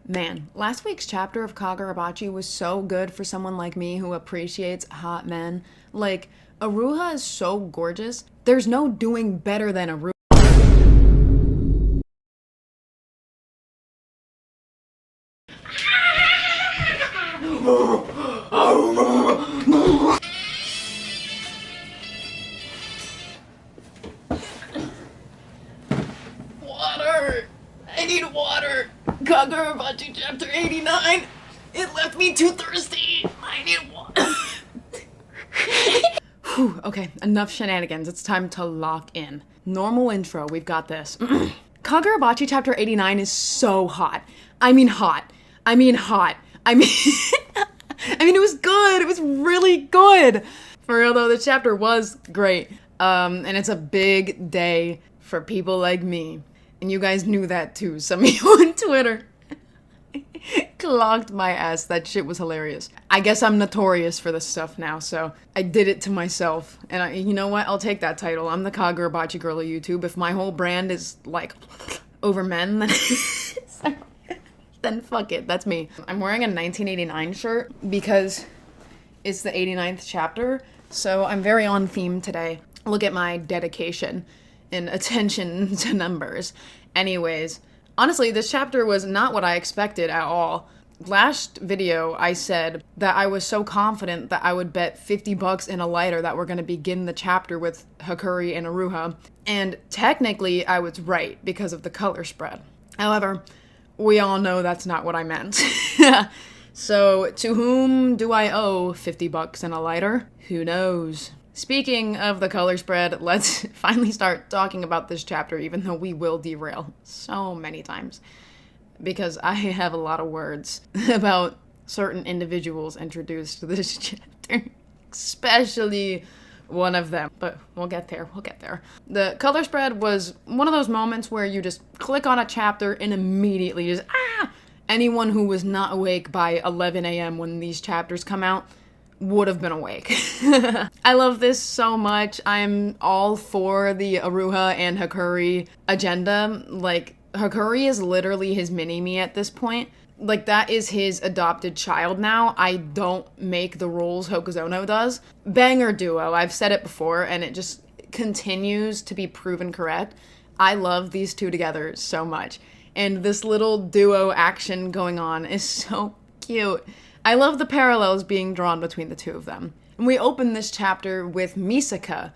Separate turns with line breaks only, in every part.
Man, last week's chapter of Kagurabachi was so good for someone like me who appreciates hot men. Like, Aruha is so gorgeous. There's no doing better than Aruha. Water! I need water! Kagurabachi Chapter 89! It left me too thirsty! I need water! Whew, okay, enough shenanigans. It's time to lock in. Normal intro, we've got this. Kagurabachi Chapter 89 is so hot. I mean hot. I mean hot. I mean... it was good. It was really good. For real though, the chapter was great. And it's a big day for people like me. And you guys knew that too. Some of you on Twitter clocked my ass. That shit was hilarious. I guess I'm notorious for this stuff now, so I did it to myself. And you know what? I'll take that title. I'm the Kagurabachi girl of YouTube. If my whole brand is like over men, then then fuck it. That's me. I'm wearing a 1989 shirt because it's the 89th chapter, so I'm very on theme today. Look at my dedication and attention to numbers. Anyways, honestly, this chapter was not what I expected at all. Last video, I said that I was so confident that I would bet 50 bucks in a lighter that we're going to begin the chapter with Hakuri and Aruha. And technically, I was right because of the color spread. However, we all know that's not what I meant. So, to whom do I owe 50 bucks in a lighter? Who knows? Speaking of the color spread, let's finally start talking about this chapter, even though we will derail so many times. Because I have a lot of words about certain individuals introduced to this chapter. Especially one of them. But we'll get there, we'll get there. The color spread was one of those moments where you just click on a chapter and immediately just, Anyone who was not awake by 11 a.m. when these chapters come out would have been awake. I love this so much. I'm all for the Aruha and Hakuri agenda. Like, Hakuri is literally his mini-me at this point. Like, that is his adopted child now. I don't make the rules Hokuzono does. Banger duo, I've said it before, and it just continues to be proven correct. I love these two together so much. And this little duo action going on is so cute. I love the parallels being drawn between the two of them. And we open this chapter with Misaka.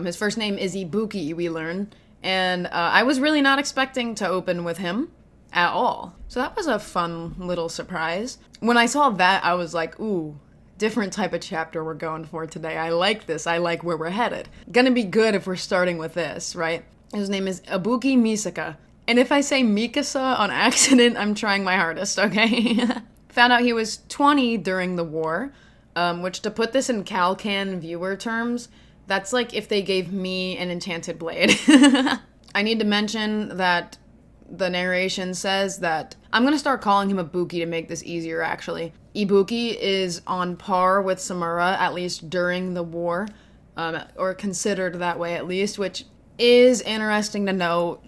His first name is Ibuki, we learn. And I was really not expecting to open with him at all. So that was a fun little surprise. When I saw that, I was like, ooh, different type of chapter we're going for today. I like this. I like where we're headed. Gonna be good if we're starting with this, right? His name is Ibuki Misaka. And if I say Mikasa on accident, I'm trying my hardest, okay? Found out he was 20 during the war, which, to put this in Calcan viewer terms, that's like if they gave me an enchanted blade. I need to mention that the narration says that I'm going to start calling him Ibuki to make this easier, actually. Ibuki is on par with Samura, at least during the war, or considered that way at least, which is interesting to note.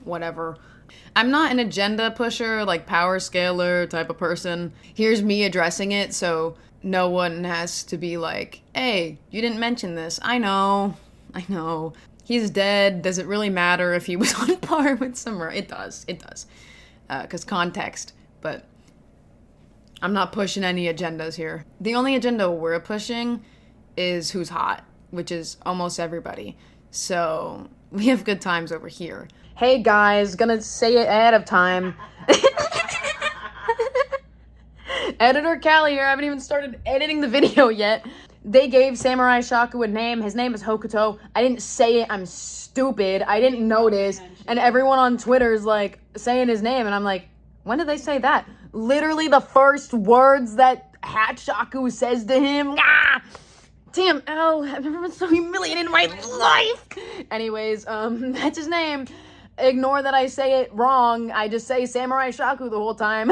Whatever. I'm not an agenda pusher, like power scaler type of person. Here's me addressing it, so no one has to be like, hey, you didn't mention this. I know. He's dead. Does it really matter if he was on par with Samura? It does. 'Cause context. But I'm not pushing any agendas here. The only agenda we're pushing is who's hot, which is almost everybody. So we have good times over here. Hey guys, gonna say it ahead of time. Editor Callie here, I haven't even started editing the video yet. They gave Samurai Shaku a name. His name is Hokuto. I didn't say it, I'm stupid. I didn't notice. And everyone on Twitter is like saying his name, and I'm like, when did they say that? Literally the first words that Hat Shaku says to him. Damn, L, I've never been so humiliated in my life. Anyways, that's his name. Ignore that I say it wrong. I just say Samurai Shaku the whole time.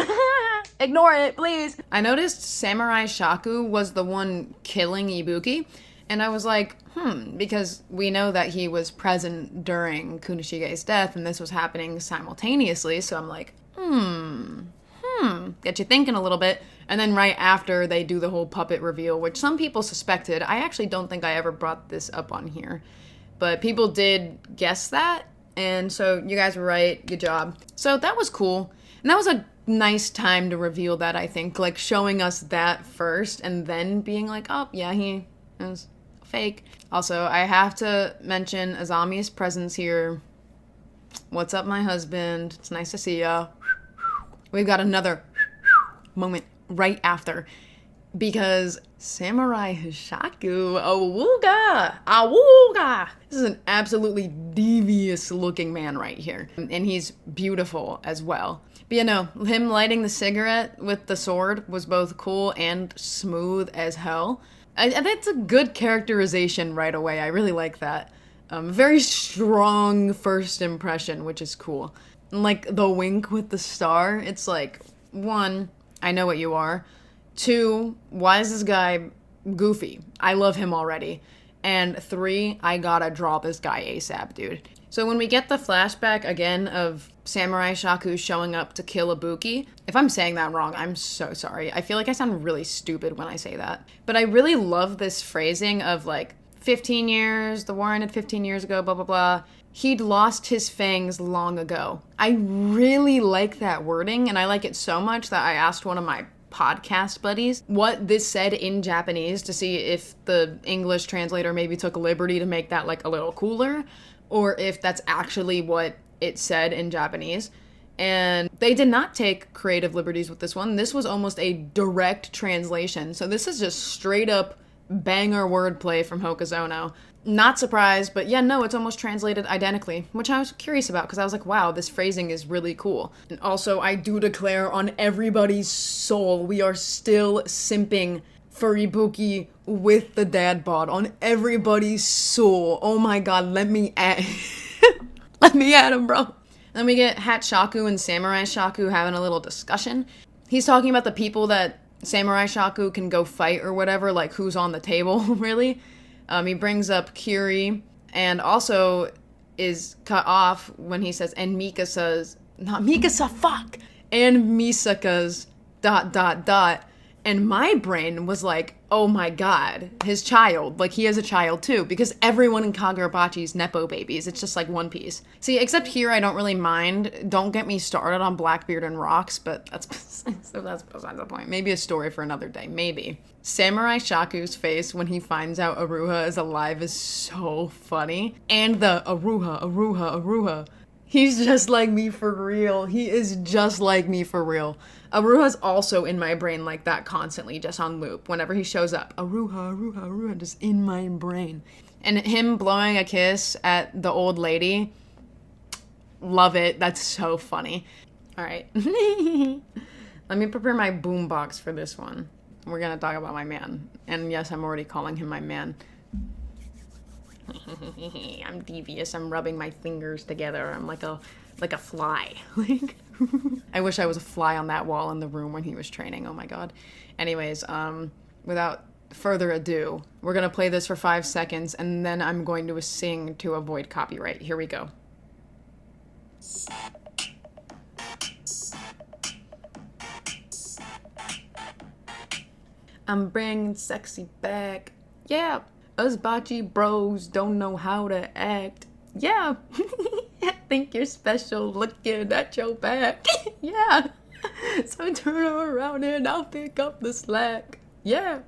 Ignore it, please. I noticed Samurai Shaku was the one killing Ibuki, and I was like, because we know that he was present during Kunishige's death, and this was happening simultaneously, so I'm like, get you thinking a little bit. And then right after, they do the whole puppet reveal, which some people suspected. I actually don't think I ever brought this up on here. But people did guess that. And so you guys were right. Good job. So that was cool. And that was a nice time to reveal that, I think. Like, showing us that first and then being like, oh, yeah, he is fake. Also, I have to mention Azami's presence here. What's up, my husband? It's nice to see ya. We've got another moment right after, because Samurai Shaku, awooga. This is an absolutely devious looking man right here. And he's beautiful as well. But you know, him lighting the cigarette with the sword was both cool and smooth as hell. That's a good characterization right away. I really like that. Very strong first impression, which is cool. And like the wink with the star, it's like, 1, I know what you are. 2, why is this guy goofy? I love him already. And 3, I gotta draw this guy ASAP, dude. So when we get the flashback again of Samurai Shaku showing up to kill Ibuki, if I'm saying that wrong, I'm so sorry. I feel like I sound really stupid when I say that. But I really love this phrasing of like, 15 years, the war ended 15 years ago, blah, blah, blah. He'd lost his fangs long ago. I really like that wording, and I like it so much that I asked one of my podcast buddies what this said in Japanese to see if the English translator maybe took a liberty to make that like a little cooler, or if that's actually what it said in Japanese. And they did not take creative liberties with this one. This was almost a direct translation. So this is just straight up banger wordplay from Hokuzono. Not surprised, but yeah, no, it's almost translated identically, which I was curious about because I was like, wow, this phrasing is really cool. And also, I do declare on everybody's soul, we are still simping for Ibuki with the dad bod. On everybody's soul. Oh my god, let me at let me at him, bro. Then we get Hat Shaku and Samurai Shaku having a little discussion. He's talking about the people that Samurai Shaku can go fight or whatever, like who's on the table, really. He brings up Kiri, and also is cut off when he says, and Mikasa's, not Mikasa, fuck! And Misaka's, ... And my brain was like, oh my god, his child. Like, he has a child too, because everyone in Kagurabachi's Nepo babies. It's just like One Piece. See, except here I don't really mind. Don't get me started on Blackbeard and Rocks, but that's besides the point. Maybe a story for another day, maybe. Samurai Shaku's face when he finds out Aruha is alive is so funny. And the Aruha. He's just like me for real. He is just like me for real. Aruha's also in my brain like that constantly, just on loop. Whenever he shows up, Aruha, just in my brain. And him blowing a kiss at the old lady, love it. That's so funny. All right. Let me prepare my boombox for this one. We're gonna talk about my man. And yes, I'm already calling him my man. I'm devious. I'm rubbing my fingers together. I'm like a fly. I wish I was a fly on that wall in the room when he was training. Oh my god. Anyways, without further ado, we're gonna play this for 5 seconds, and then I'm going to sing to avoid copyright. Here we go. I'm bringing sexy back. Yeah. Us bocce bros don't know how to act. Yeah. I think you're special looking at your back. Yeah. So turn around and I'll pick up the slack. Yeah.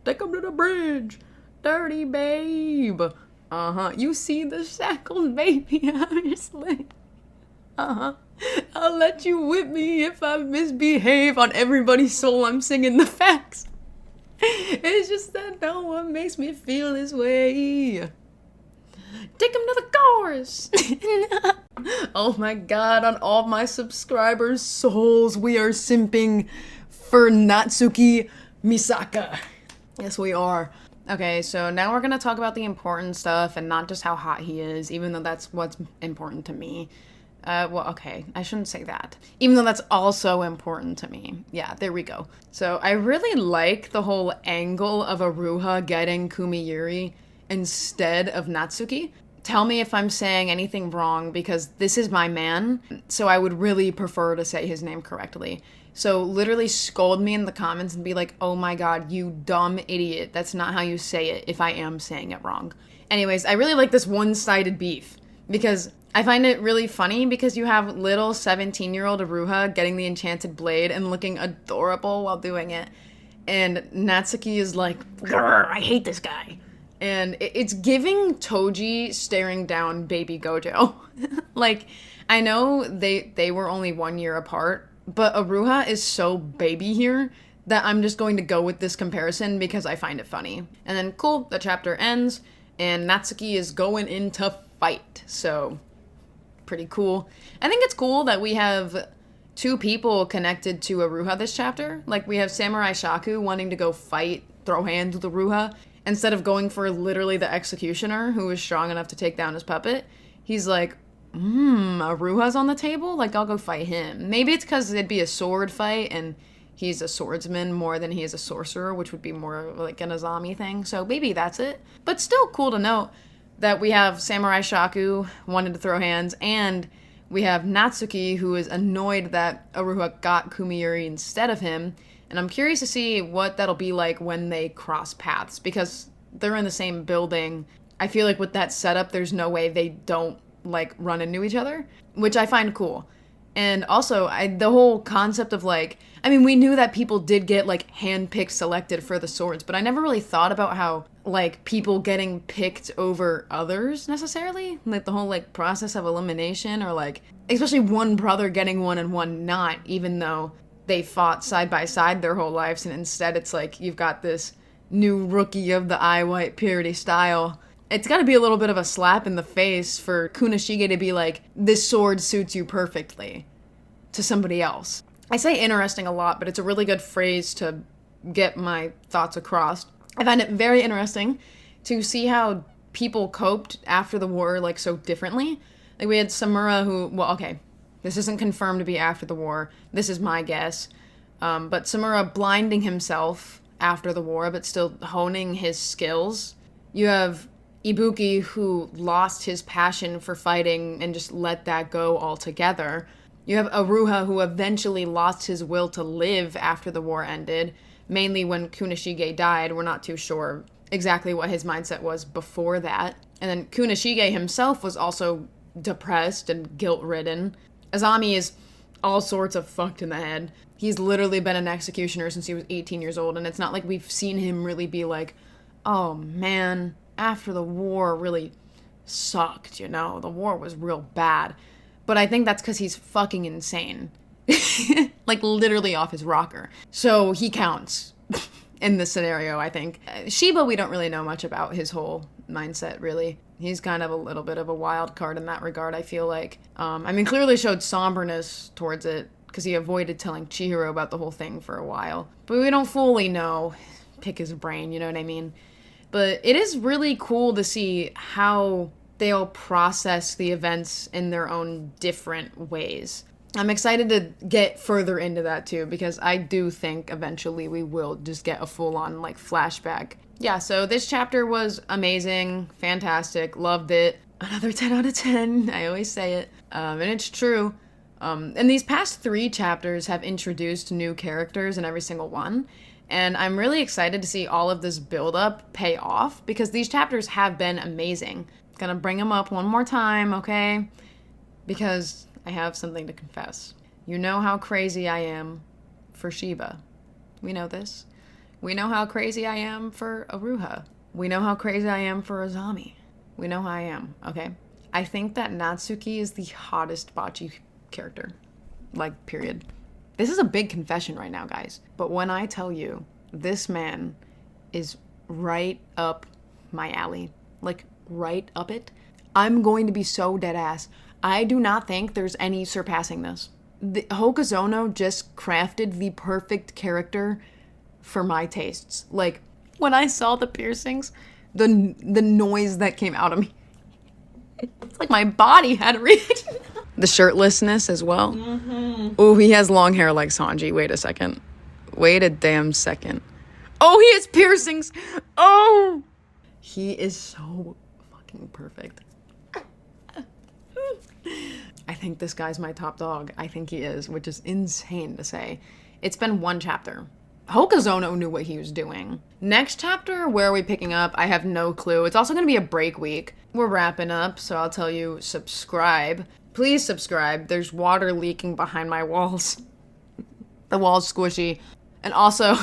Take 'em to the bridge. Dirty babe. Uh-huh. You see the shackles, baby. I'm your slave. Uh-huh. I'll let you whip me if I misbehave. On everybody's soul, I'm singing the facts. It's just that no one makes me feel this way. Take him to the chorus. Oh my god, on all my subscribers' souls, we are simping for Natsuki Misaka. Yes, we are. Okay, so now we're gonna talk about the important stuff and not just how hot he is, even though that's what's important to me. Well, okay, I shouldn't say that. Even though that's also important to me. Yeah, there we go. So I really like the whole angle of Aruha getting Kumiyuri instead of Natsuki. tell me if I'm saying anything wrong, because this is my man, so I would really prefer to say his name correctly. So literally scold me in the comments and be like, oh my god, you dumb idiot. That's not how you say it if I am saying it wrong. Anyways, I really like this one-sided beef because I find it really funny because you have little 17-year-old Aruha getting the enchanted blade and looking adorable while doing it. And Natsuki is like, grr, I hate this guy. And it's giving Toji staring down baby Gojo. Like, I know they were only 1 year apart, but Aruha is so baby here that I'm just going to go with this comparison because I find it funny. And then, cool, the chapter ends, and Natsuki is going into fight. So, pretty cool. I think it's cool that we have 2 people connected to Aruha this chapter. Like, we have Samurai Shaku wanting to go fight, throw hands with Aruha, instead of going for literally the executioner who is strong enough to take down his puppet. He's like, Aruha's on the table? Like, I'll go fight him. Maybe it's because it'd be a sword fight, and he's a swordsman more than he is a sorcerer, which would be more like an Azami thing. So maybe that's it. But still cool to note that we have Samurai Shaku wanting to throw hands, and we have Natsuki, who is annoyed that Aruha got Kumiuri instead of him. And I'm curious to see what that'll be like when they cross paths, because they're in the same building. I feel like with that setup, there's no way they don't, like, run into each other, which I find cool. And also, the whole concept of, like, I mean, we knew that people did get, like, handpicked selected for the swords, but I never really thought about how, like, people getting picked over others, necessarily. Like, the whole, like, process of elimination, or, like, especially one brother getting one and one not, even though they fought side by side their whole lives, and instead it's like, you've got this new rookie of the eye white purity style. It's gotta be a little bit of a slap in the face for Kunishige to be like, this sword suits you perfectly, to somebody else. I say interesting a lot, but it's a really good phrase to get my thoughts across. I find it very interesting to see how people coped after the war, like, so differently. Like, we had Samura who, well, okay, this isn't confirmed to be after the war. This is my guess. But Samura blinding himself after the war, but still honing his skills. You have Ibuki, who lost his passion for fighting and just let that go altogether. You have Aruha, who eventually lost his will to live after the war ended, mainly when Kunishige died. We're not too sure exactly what his mindset was before that. And then Kunishige himself was also depressed and guilt-ridden. Azami is all sorts of fucked in the head. He's literally been an executioner since he was 18 years old, and it's not like we've seen him really be like, oh man, after the war really sucked, you know? The war was real bad. But I think that's because he's fucking insane. Like, literally off his rocker. So he counts in this scenario, I think. Shiba, we don't really know much about his whole mindset, really. He's kind of a little bit of a wild card in that regard, I feel like. I mean, clearly showed somberness towards it, because he avoided telling Chihiro about the whole thing for a while. But we don't fully know. Pick his brain, you know what I mean? But it is really cool to see how they all process the events in their own different ways. I'm excited to get further into that too, because I do think eventually we will just get a full-on, like, flashback. Yeah, so this chapter was amazing, fantastic, loved it. Another 10 out of 10, I always say it. And it's true. And these past 3 chapters have introduced new characters in every single one. And I'm really excited to see all of this build-up pay off, because these chapters have been amazing. Gonna bring them up one more time, okay? Because I have something to confess. You know how crazy I am for Shiba. We know this. We know how crazy I am for Aruha. We know how crazy I am for Azami. We know how I am, okay? I think that Natsuki is the hottest Bachi character. Like, period. This is a big confession right now, guys. But when I tell you, this man is right up my alley. Like, right up it. I'm going to be so dead ass. I do not think there's any surpassing this. Hokazono just crafted the perfect character for my tastes. Like, when I saw the piercings, the noise that came out of me, it's like my body had a reaction. The shirtlessness as well. Mm-hmm. Oh, he has long hair like Sanji. Wait a second. Wait a damn second. Oh, he has piercings. Oh, he is so fucking perfect. I think this guy's my top dog. I think he is, which is insane to say. It's been one chapter. Hokazono knew what he was doing. Next chapter, where are we picking up? I have no clue. It's also going to be a break week. We're wrapping up, so I'll tell you, subscribe. Please subscribe. There's water leaking behind my walls. The wall's squishy. And also,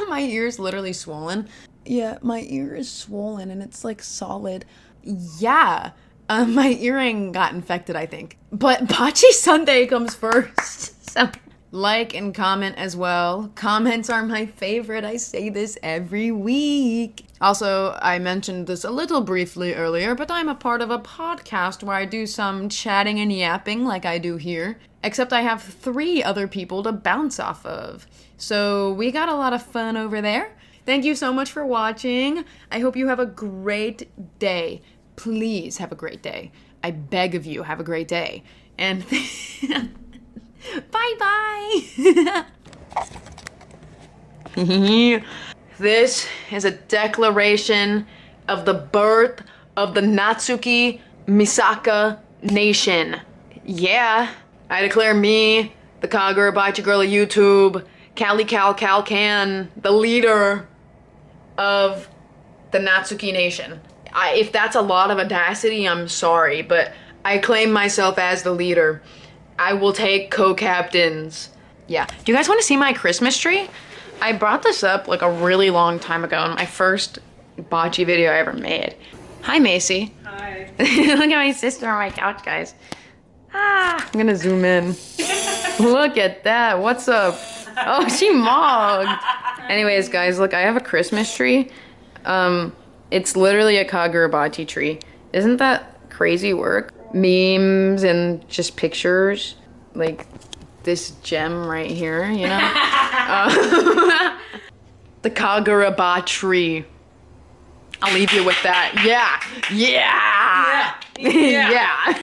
my ear's literally swollen. Yeah, my ear is swollen and it's like solid. Yeah, my earring got infected, I think. But Bachi Sunday comes first. So like and comment as well. Comments are my favorite. I say this every week. Also, I mentioned this a little briefly earlier, but I'm a part of a podcast where I do some chatting and yapping like I do here. Except I have 3 other people to bounce off of. So we got a lot of fun over there. Thank you so much for watching. I hope you have a great day. Please have a great day. I beg of you, have a great day. And bye-bye. This is a declaration of the birth of the Natsuki Misaka nation. Yeah, I declare me, the Kagurabachi girl of YouTube, Can, the leader of the Natsuki nation. If that's a lot of audacity, I'm sorry, but I claim myself as the leader. I will take co-captains. Yeah. Do you guys want to see my Christmas tree? I brought this up like a really long time ago in my first bocce video I ever made. Hi, Macy.
Hi.
Look at my sister on my couch, guys. Ah, I'm gonna zoom in. Look at that. What's up? Oh, she mogged. Anyways, guys, look, I have a Christmas tree. It's literally a Kagurabachi tree. Isn't that crazy work? Memes and just pictures. Like this gem right here, you know? The Kagurabachi tree. I'll leave you with that. Yeah. Yeah.
Yeah.
Yeah.